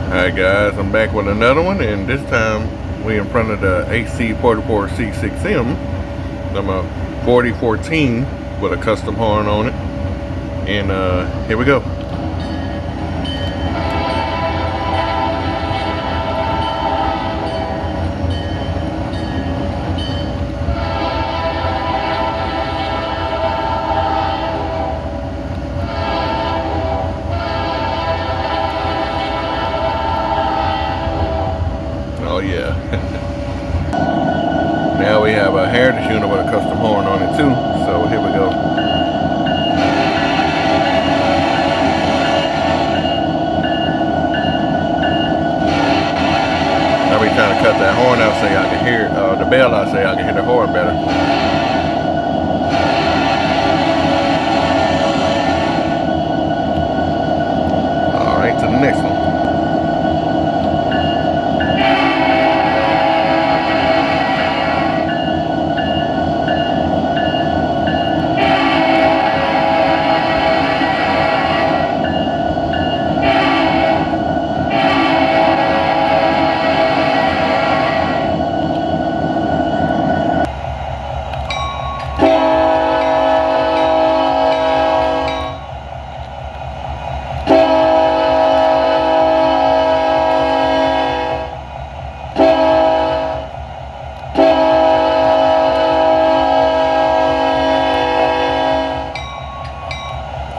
Alright guys, I'm back with another one, and this time we in front of the AC44C6M. I'm a 4014 with a custom horn on it. And here we go. Oh yeah. Now we have a heritage unit with a custom horn on it too. So here we go. I'll be trying to cut that horn out so I can hear the bell out so I can hear the horn better. Alright, to the next one.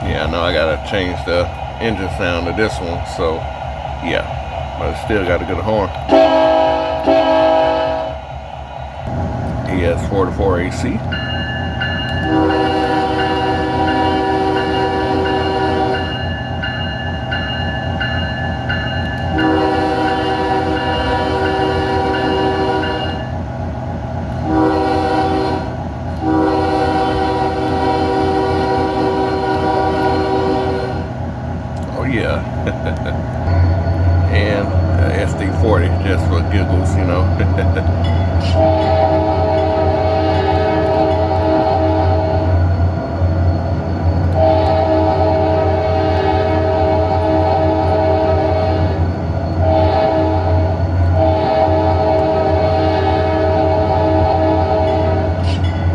Yeah, I know I gotta change the engine sound of this one, so yeah, but it still got a good horn. ES44 AC. Yeah. And SD40 just for giggles, you know.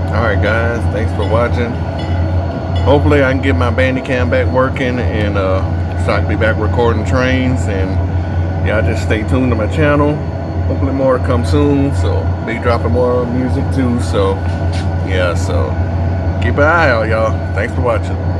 Alright guys, thanks for watching. Hopefully I can get my Bandicam back working, and so I can be back recording trains, and y'all just stay tuned to my channel. Hopefully more to come soon, so be dropping more music too, so yeah, so keep an eye out y'all. Thanks for watching.